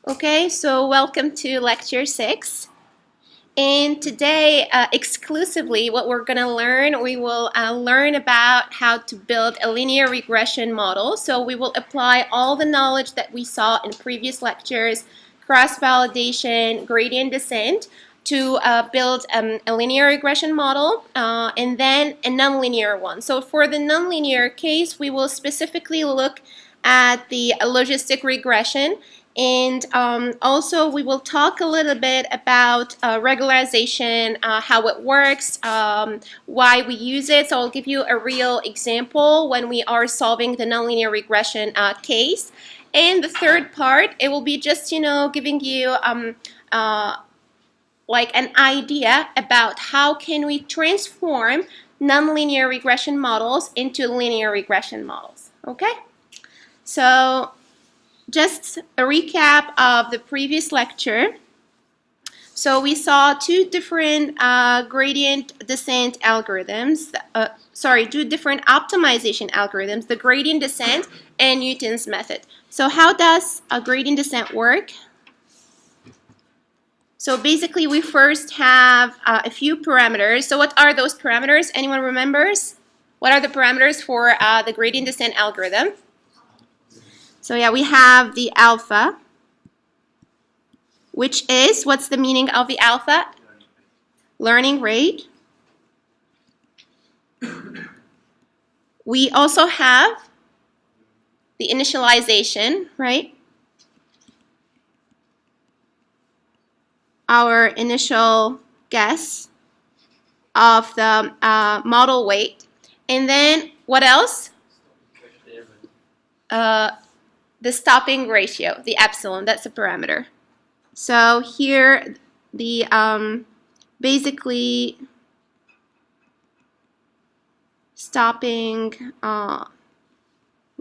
Okay, so welcome to lecture 6. And today, exclusively, what we're going to learn, we will learn about how to build a linear regression model. So we will apply all the knowledge that we saw in previous lectures, cross-validation, gradient descent, to build a linear regression model and then a nonlinear one. So for the nonlinear case, we will specifically look at the logistic regression. And also we will talk a little bit about regularization, how it works, why we use it. So I'll give you a real example when we are solving the nonlinear regression case. And the third part, it will be just, giving you like an idea about how can we transform nonlinear regression models into linear regression models. Okay? So just a recap of the previous lecture. So we saw two different gradient descent algorithms, two different optimization algorithms, the gradient descent and Newton's method. So how does a gradient descent work? So basically we first have a few parameters. So what are those parameters? Anyone remembers? What are the parameters for the gradient descent algorithm? So yeah, we have the alpha, which is, what's the meaning of the alpha? Learning rate. We also have the initialization, right? Our initial guess of the model weight. And then what else? The stopping ratio, the epsilon, that's a parameter. So here the basically stopping,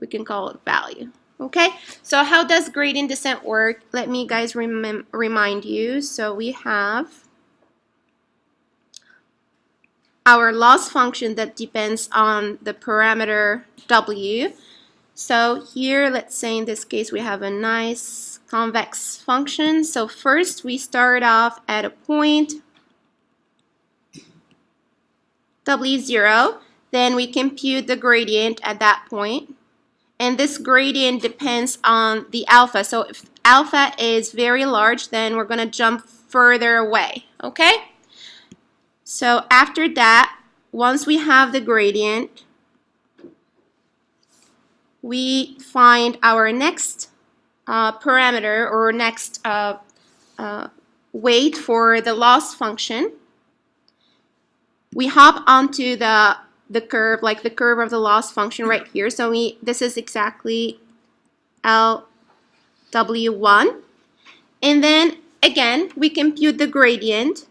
we can call it value. Okay, so how does gradient descent work? Let me guys remind you. So we have our loss function that depends on the parameter w. So here, let's say in this case we have a nice convex function. So first we start off at a point w0, then we compute the gradient at that point. And this gradient depends on the alpha. So if alpha is very large, then we're going to jump further away, okay? So after that, once we have the gradient, we find our next parameter or next weight for the loss function. We hop onto the curve, like the curve of the loss function right here. So this is exactly LW1. And then again, we compute the gradient.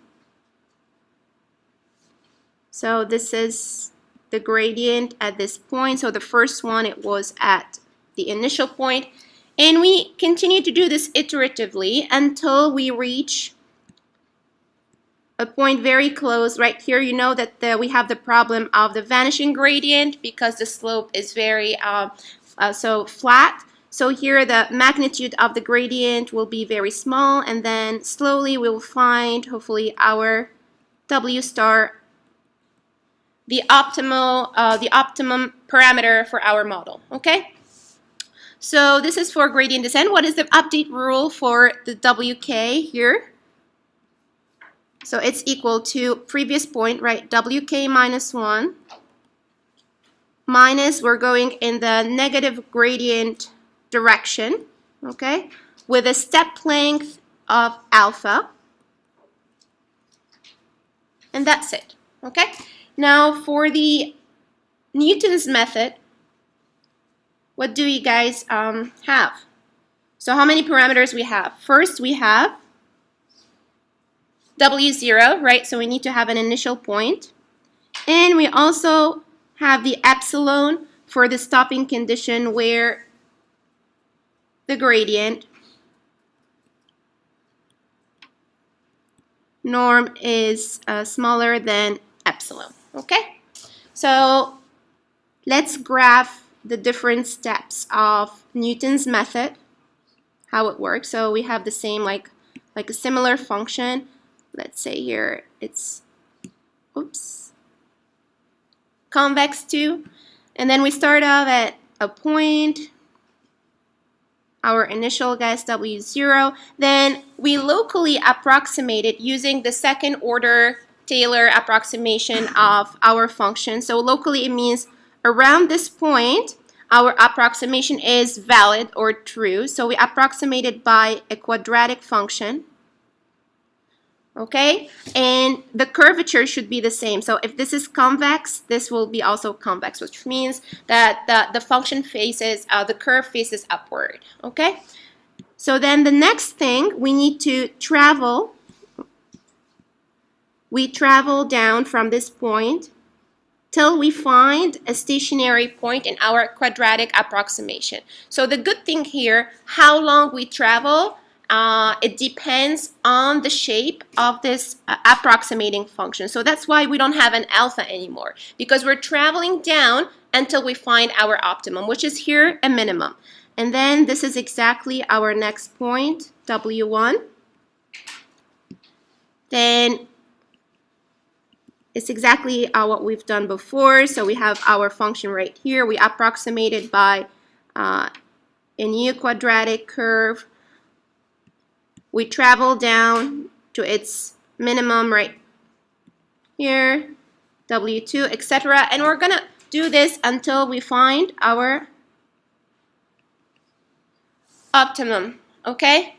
So this is the gradient at this point. So the first one, it was at the initial point. And we continue to do this iteratively until we reach a point very close right here. You know that we have the problem of the vanishing gradient because the slope is very so flat. So here the magnitude of the gradient will be very small, and then slowly we will find hopefully our W star, the optimum parameter for our model. Okay. So this is for gradient descent. What is the update rule for the WK here? So it's equal to previous point, right? WK minus 1 minus, we're going in the negative gradient direction, okay, with a step length of alpha. And that's it, okay? Now for the Newton's method, what do you guys have? So how many parameters we have? First we have W0, right? So we need to have an initial point. And we also have the epsilon for the stopping condition where the gradient norm is smaller than epsilon. Okay? So let's graph the different steps of Newton's method. how it works. So we have the same like a similar function. Let's say here it's convex 2, and then we start off at a point, our initial guess W0, then we locally approximate it using the second order Taylor approximation of our function. So locally it means around this point our approximation is valid or true. So we approximate it by a quadratic function. Okay, and the curvature should be the same. So if this is convex, this will be also convex, which means that the function faces, the curve faces upward. Okay, so then the next thing we need to travel. We travel down from this point till we find a stationary point in our quadratic approximation. So the good thing here, how long we travel, it depends on the shape of this approximating function. So that's why we don't have an alpha anymore, because we're traveling down until we find our optimum, which is here a minimum. And then this is exactly our next point, W1. Then it's exactly what we've done before. So we have our function right here. We approximate it by a new quadratic curve. We travel down to its minimum right here, W2, etc. And we're going to do this until we find our optimum. Okay?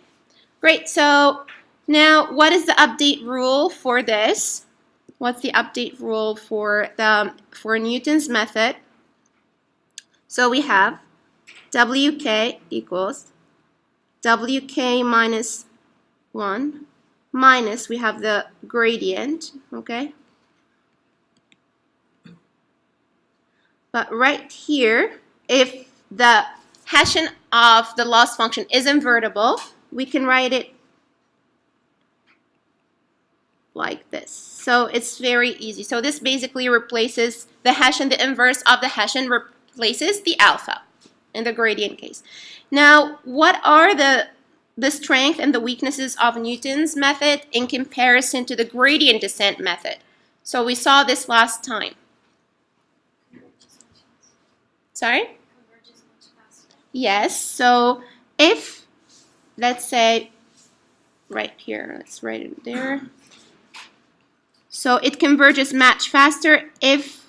Great. So now what is the update rule for this? What's the update rule for Newton's method? So we have WK equals WK minus 1 minus, we have the gradient, okay? But right here, if the Hessian of the loss function is invertible, we can write it like this. So it's very easy. So this basically replaces the Hessian, the inverse of the Hessian replaces the alpha in the gradient case. Now, what are the strength and the weaknesses of Newton's method in comparison to the gradient descent method? So we saw this last time. Sorry? Yes, so if, let's say, right here, let's write it there. So it converges much faster if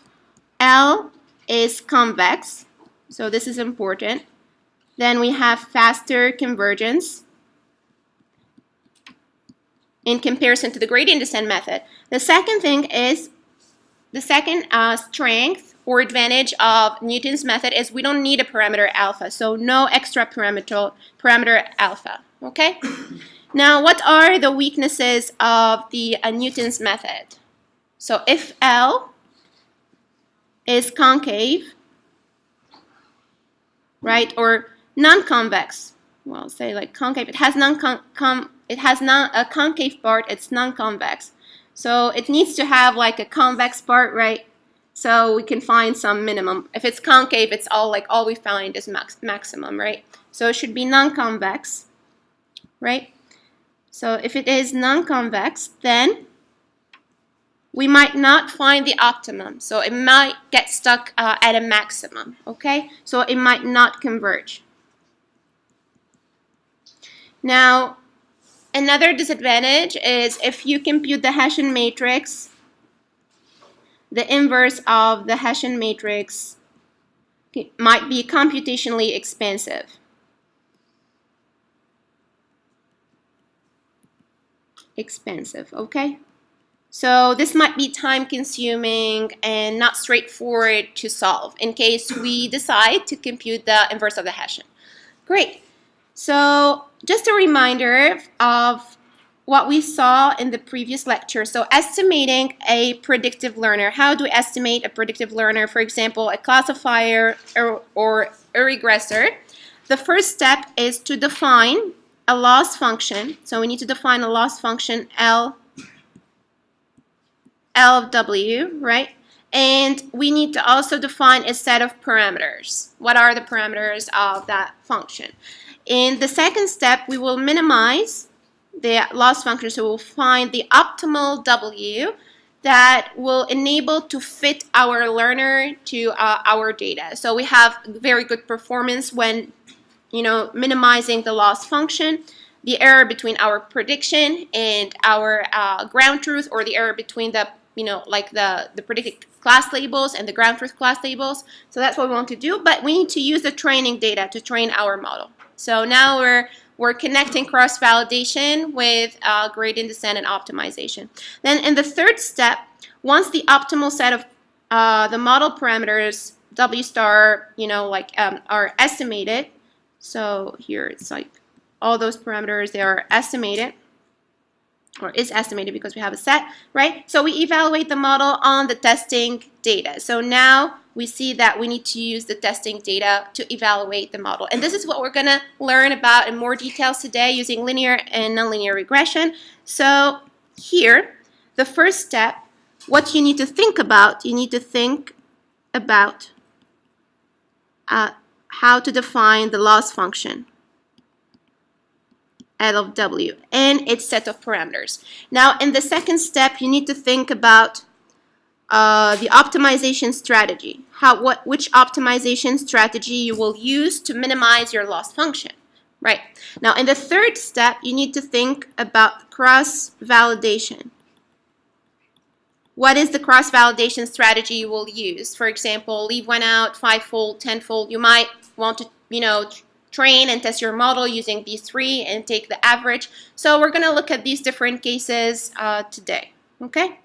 L is convex. So this is important. Then we have faster convergence in comparison to the gradient descent method. The second thing is, the second strength or advantage of Newton's method is we don't need a parameter alpha, so no extra parameter alpha, okay? Now, what are the weaknesses of the Newton's method? So if L is concave, right, or non-convex, well, say like concave, it has a concave part, it's non-convex. So it needs to have like a convex part, right? So we can find some minimum. If it's concave, it's all we find is maximum, right? So it should be non-convex, right? So if it is non-convex, then we might not find the optimum. So it might get stuck at a maximum, okay? So it might not converge. Now, another disadvantage is if you compute the Hessian matrix, the inverse of the Hessian matrix might be computationally expensive. Okay? So this might be time consuming and not straightforward to solve in case we decide to compute the inverse of the Hessian. Great. So just a reminder of what we saw in the previous lecture. So estimating a predictive learner. How do we estimate a predictive learner? For example, a classifier or a regressor. The first step is to define a loss function. So we need to define a loss function L of W, right? And we need to also define a set of parameters. What are the parameters of that function? In the second step, we will minimize the loss function, so we'll find the optimal W that will enable to fit our learner to our data. So we have very good performance when minimizing the loss function, the error between our prediction and our ground truth, or the error between the like the predicted class labels and the ground truth class labels. So that's what we want to do, but we need to use the training data to train our model. So now we're connecting cross-validation with gradient descent and optimization. Then in the third step, once the optimal set of the model parameters W star are estimated, so here it's like all those parameters, they are estimated, or is estimated because we have a set, right? So we evaluate the model on the testing data. So now we see that we need to use the testing data to evaluate the model. And this is what we're going to learn about in more details today using linear and nonlinear regression. So here, the first step, what you need to think about, you need to think about how to define the loss function L of W and its set of parameters. Now, in the second step, you need to think about the optimization strategy. Which optimization strategy you will use to minimize your loss function, right? Now, in the third step, you need to think about cross-validation. What is the cross-validation strategy you will use? For example, leave one out, 5-fold, 10-fold. You might want to, train and test your model using these three and take the average. So we're going to look at these different cases today, okay?